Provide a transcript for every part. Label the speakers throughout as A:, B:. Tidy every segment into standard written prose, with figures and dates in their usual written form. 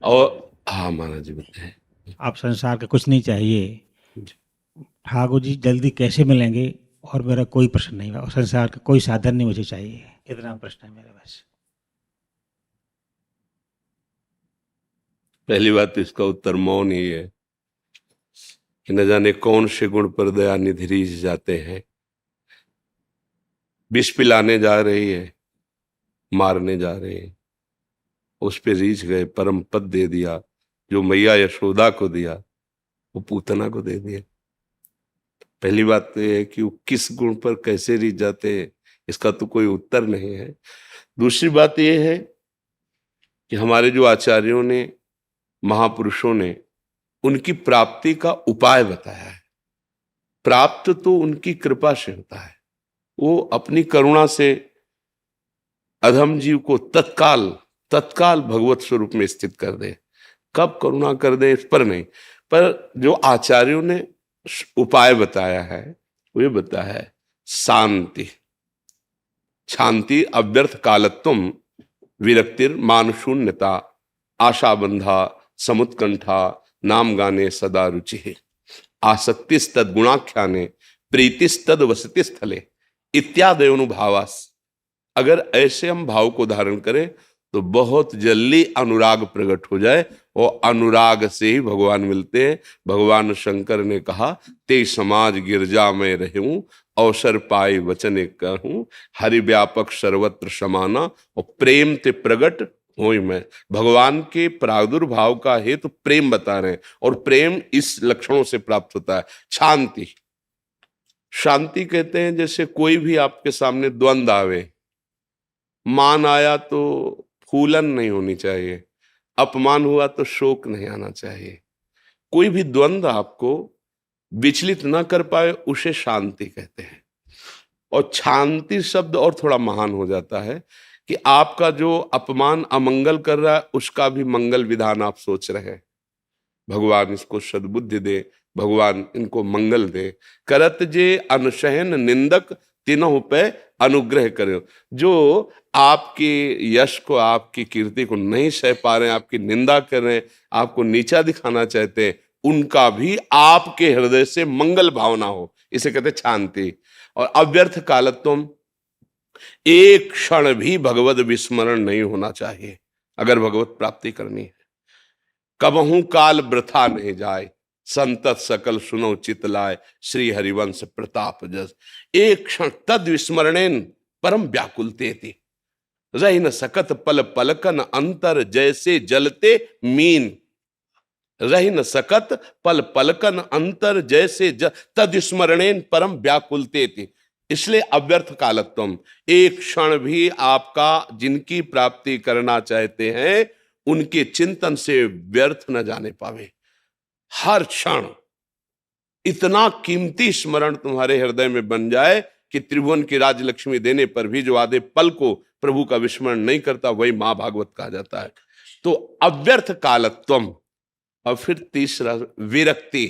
A: और हाँ महाराज जी बताएं।
B: आप संसार का कुछ नहीं चाहिए, ठाकुर जी जल्दी कैसे मिलेंगे, और मेरा कोई प्रश्न नहीं है, और संसार का कोई साधन नहीं मुझे चाहिए, इतना प्रश्न है मेरा बस।
A: पहली बात तो इसका उत्तर मौन ही है कि न जाने कौन से गुण पर दया निधि रीझ जाते हैं। विष पिलाने जा रही है, मारने जा रहे हैं, उस पे रीझ गए, परम पद दे दिया जो मैया यशोदा को दिया, वो पूतना को दे दिया। पहली बात तो ये है कि वो किस गुण पर कैसे रीझ जाते हैं, इसका तो कोई उत्तर नहीं है। दूसरी बात यह है कि हमारे जो आचार्यों ने, महापुरुषों ने उनकी प्राप्ति का उपाय बताया है। प्राप्त तो उनकी कृपा से होता है, वो अपनी करुणा से अधम जीव को तत्काल तत्काल भगवत स्वरूप में स्थित कर दे। कब करुणा कर दे इस पर नहीं, पर जो आचार्यों ने उपाय बताया है वे बताया है शांति, शांति, अव्यर्थ कालत्वम, विरक्तिर, मान शून्यता, आशाबंधा, समुत्कंठा, नाम गाने सदा रुचि, आसक्तिस्तद गुणाख्याने, प्रीतिस्तद वसति स्थले इत्यादि अनुभावास। अगर ऐसे हम भाव को धारण करें तो बहुत जल्दी अनुराग प्रकट हो जाए, और अनुराग से ही भगवान मिलते हैं। भगवान शंकर ने कहा, ते समाज गिरजा में रहूं, अवसर पाए वचन कहूं, हरि व्यापक सर्वत्र समाना, और प्रेम ते प्रगट होई मैं। भगवान के प्रादुर्भाव का हेतु तो प्रेम बता रहे हैं, और प्रेम इस लक्षणों से प्राप्त होता है। शांति, शांति कहते हैं जैसे कोई भी आपके सामने द्वंद्व आवे, मान आया तो फूलन नहीं होनी चाहिए, अपमान हुआ तो शोक नहीं आना चाहिए। कोई भी द्वंद्व आपको विचलित ना कर पाए उसे शांति कहते हैं। और शांति शब्द और थोड़ा महान हो जाता है कि आपका जो अपमान अमंगल कर रहा है उसका भी मंगल विधान आप सोच रहे हैं। भगवान इसको सद्बुद्धि दे, भगवान इनको मंगल दे। करत जे अनशहन निंदक तीनों पे अनुग्रह करो। जो आपके यश को, आपकी कीर्ति को नहीं सह पा रहे हैं, आपकी निंदा कर रहे हैं, आपको नीचा दिखाना चाहते हैं, उनका भी आपके हृदय से मंगल भावना हो, इसे कहते शांति। और अव्यर्थ कालत्वम, एक क्षण भी भगवत विस्मरण नहीं होना चाहिए अगर भगवत प्राप्ति करनी है। कबहू काल वृथा नहीं जाए, संतत सकल सुनो चित लाए, श्री हरिवंश प्रताप जस। एक क्षण तद विस्मरणेन परम व्याकुलते थी, रह न सकत पल पलकन अंतर, जैसे जलते मीन। रह न सकत पल पलकन अंतर, जैसे तद स्मरणेन परम व्याकुलते थी। इसलिए अव्यर्थ कालत्वम, एक क्षण भी आपका जिनकी प्राप्ति करना चाहते हैं उनके चिंतन से व्यर्थ न जाने पावे। हर क्षण इतना कीमती स्मरण तुम्हारे हृदय में बन जाए कि त्रिभुवन की राजलक्ष्मी देने पर भी जो आधे पल को प्रभु का विस्मरण नहीं करता वही मां भागवत कहा जाता है। तो अव्यर्थ कालत्वम। और फिर तीसरा विरक्ति,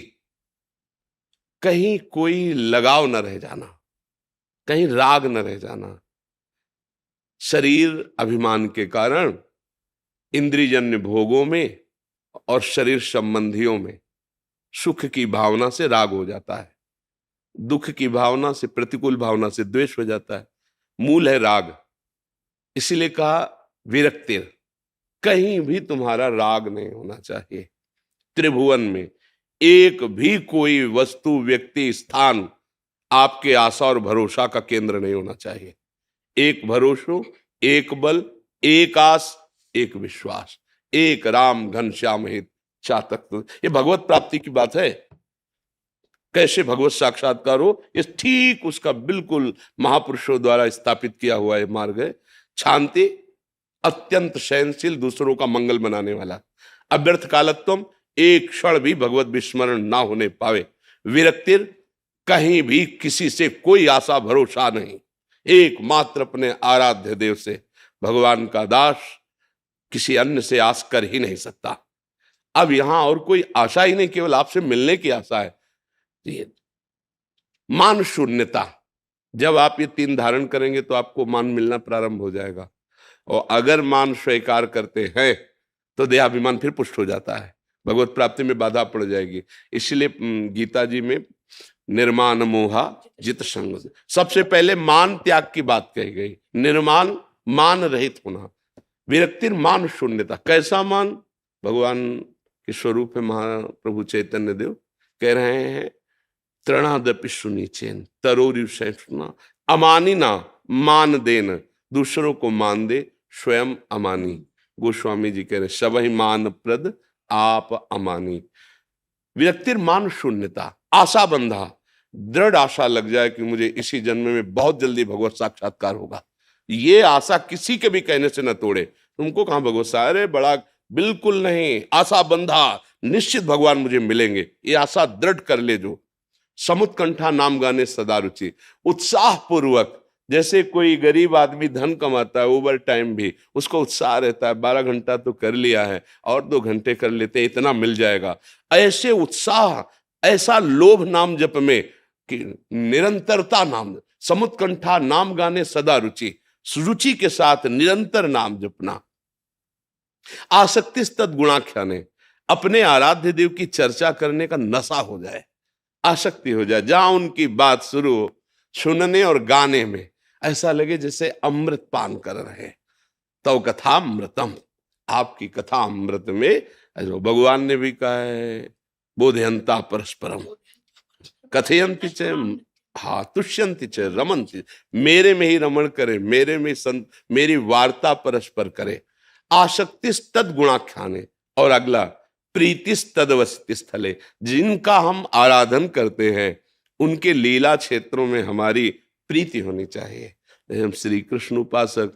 A: कहीं कोई लगाव न रह जाना, कहीं राग न रह जाना। शरीर अभिमान के कारण इंद्रियजन्य भोगों में और शरीर संबंधियों में सुख की भावना से राग हो जाता है, दुख की भावना से, प्रतिकूल भावना से द्वेष हो जाता है। मूल है राग। इसीलिए कहा विरक्ति, कहीं भी तुम्हारा राग नहीं होना चाहिए। त्रिभुवन में एक भी कोई वस्तु, व्यक्ति, स्थान आपके आशा और भरोसा का केंद्र नहीं होना चाहिए। एक भरोसो, एक बल, एक आस, एक विश्वास, एक राम घनश्याम हित चातक। ये भगवत प्राप्ति की बात है। कैसे भगवत साक्षात्कार हो, ये ठीक उसका बिल्कुल महापुरुषों द्वारा स्थापित किया हुआ है मार्ग है। शांति, अत्यंत सहनशील, दूसरों का मंगल बनाने वाला। अव्यर्थ कालत्वम, एक क्षण भी भगवत विस्मरण ना होने पावे। विरक्तिर, कहीं भी किसी से कोई आशा भरोसा नहीं, एकमात्र अपने आराध्य देव से। भगवान का दास किसी अन्य से आस कर ही नहीं सकता। अब यहां और कोई आशा ही नहीं, केवल आपसे मिलने की आशा है। ये मान शून्यता, जब आप ये तीन धारण करेंगे तो आपको मान मिलना प्रारंभ हो जाएगा। और अगर मान स्वीकार करते हैं तो देहाभिमान फिर पुष्ट हो जाता है, भगवत प्राप्ति में बाधा पड़ जाएगी। इसलिए गीता जी में निर्माण मोहा जित संग, सबसे पहले मान त्याग की बात कही गई। निर्माण, मान रहित होना, विरक्ति मान शून्यता। कैसा मान? भगवान के स्वरूप है महाप्रभु चैतन्य देव कह रहे हैं, तृणादपि सुनीचेन तरोरि सहिष्णुना अमानिना मान देन, दूसरों को मान दे स्वयं अमानी। गोस्वामी जी कह रहे सबहि मान प्रद आप अमानी। विरक्तिर मान शून्यता, आशा बंधा, दृढ़ आशा लग जाए कि मुझे इसी जन्म में बहुत जल्दी भगवत साक्षात्कार होगा, ये आशा किसी के भी कहने से न तोड़े। तुमको कहां भगवत सारे बड़ा, बिल्कुल नहीं, आशा बंधा, निश्चित भगवान मुझे मिलेंगे, ये आशा दृढ़ कर ले। जो समुत्कंठा नाम गाने सदा रुचि, उत्साह पूर्वक, जैसे कोई गरीब आदमी धन कमाता है ओवर टाइम भी, उसको उत्साह रहता है 12 घंटा तो कर लिया है और 2 घंटे कर लेते हैं, इतना मिल जाएगा। ऐसे उत्साह, ऐसा लोभ नाम जप में कि निरंतरता नाम, समुत्कंठा नाम गाने सदा रुचि, रुचि के साथ निरंतर नाम जपना। आसक्ति तद गुणाख्याने, अपने आराध्य देव की चर्चा करने का नशा हो जाए, आसक्ति हो जाए, जहां उनकी बात शुरू हो, सुनने और गाने में ऐसा लगे जैसे अमृत पान कर रहे हैं। तो कथा अमृतम, आपकी कथा अमृत में, भगवान ने भी कहा है, बोधयंता परस्परम कथयंति च, हाँ तुष्यंति च रमन्ति, मेरे में ही रमण करे, मेरे में मेरी वार्ता परस्पर करे। आसक्ति तद गुणाख्याने, और अगला प्रीतिस तदवस्ति स्थले, जिनका हम आराधन करते हैं उनके लीला क्षेत्रों में हमारी प्रीति होनी चाहिए। हम श्री कृष्ण उपासक,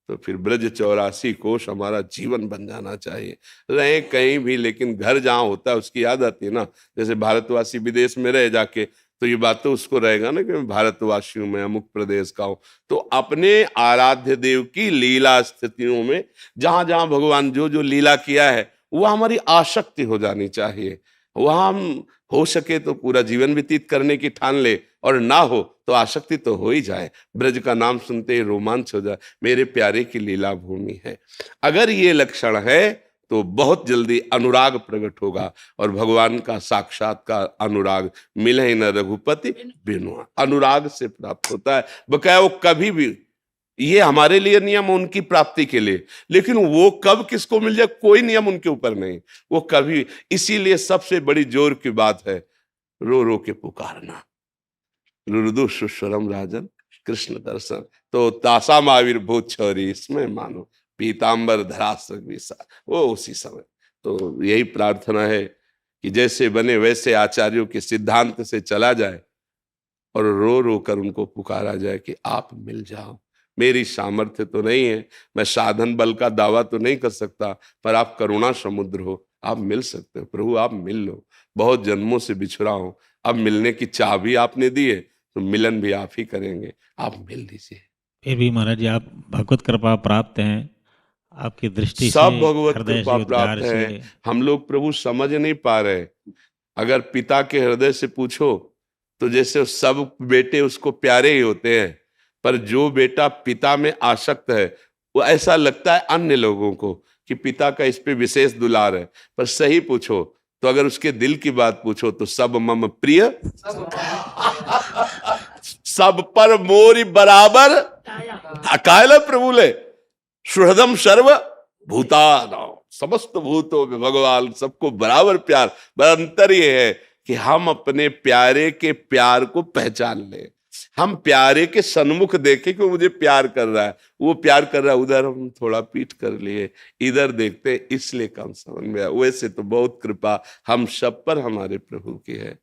A: तो फिर ब्रज 84 कोश हमारा जीवन बन जाना चाहिए। रहे कहीं भी, लेकिन घर जहाँ होता है उसकी याद आती है ना। जैसे भारतवासी विदेश में रह जाके, तो ये बात तो उसको रहेगा ना कि मैं भारतवासी हूं, मैं अमुक प्रदेश का हूं। तो अपने आराध्य देव की लीला स्थितियों में जहां जहां भगवान जो जो लीला किया है, वह हमारी आसक्ति हो जानी चाहिए। वहां हम हो सके तो पूरा जीवन व्यतीत करने की ठान ले, और ना हो तो आसक्ति तो हो ही जाए, ब्रज का नाम सुनते ही रोमांच हो जाए, मेरे प्यारे की लीला भूमि है। अगर ये लक्षण है तो बहुत जल्दी अनुराग प्रकट होगा, और भगवान का साक्षात्कार अनुराग, मिले न रघुपति बिनु, अनुराग से प्राप्त होता है। बकाया वो कभी भी, ये हमारे लिए नियम उनकी प्राप्ति के लिए, लेकिन वो कब किसको मिल जाए कोई नियम उनके ऊपर नहीं, वो कभी। इसीलिए सबसे बड़ी जोर की बात है रो रो के पुकारना, रुदु सुस्वरम राजन कृष्ण दर्शन। तो तासा आविर्भूत छौरी इसमें मानो पीतांबर धरासक विसा, वो उसी समय। तो यही प्रार्थना है कि जैसे बने वैसे आचार्यों के सिद्धांत से चला जाए, और रो रो कर उनको पुकारा जाए कि आप मिल जाओ। मेरी सामर्थ्य तो नहीं है, मैं साधन बल का दावा तो नहीं कर सकता, पर आप करुणा समुद्र हो, आप मिल सकते हो। प्रभु आप मिल लो, बहुत जन्मों से बिछड़ा हूं, अब मिलने की चाह भी आपने दी है, तो मिलन भी आप ही करेंगे, आप मिल लीजिए।
B: फिर भी महाराज जी, आप भगवत कृपा प्राप्त हैं, आपकी दृष्टि से,
A: सब भगवत
B: हृदय
A: कृपा
B: से,
A: प्राप्त
B: उद्गार
A: है।
B: से।
A: हम लोग प्रभु समझ नहीं पा रहे। अगर पिता के हृदय से पूछो तो जैसे सब बेटे उसको प्यारे ही होते हैं, पर जो बेटा पिता में आसक्त है, वो ऐसा लगता है अन्य लोगों को कि पिता का इस पे विशेष दुलार है। पर सही पूछो तो अगर उसके दिल की बात पूछो तो सब मम प्रिय, सब पर मोरी बराबर अकाल प्रभु ले, सुहृदम सर्व भूतानां, समस्त भूतों में भगवान सबको बराबर प्यार। पर अंतर ये है कि हम अपने प्यारे के प्यार को पहचान ले, हम प्यारे के सन्मुख देखे कि वो मुझे प्यार कर रहा है, वो प्यार कर रहा है, उधर हम थोड़ा पीठ कर लिए, इधर देखते इसलिए कम समझ में आया। वैसे तो बहुत कृपा हम सब पर हमारे प्रभु की है।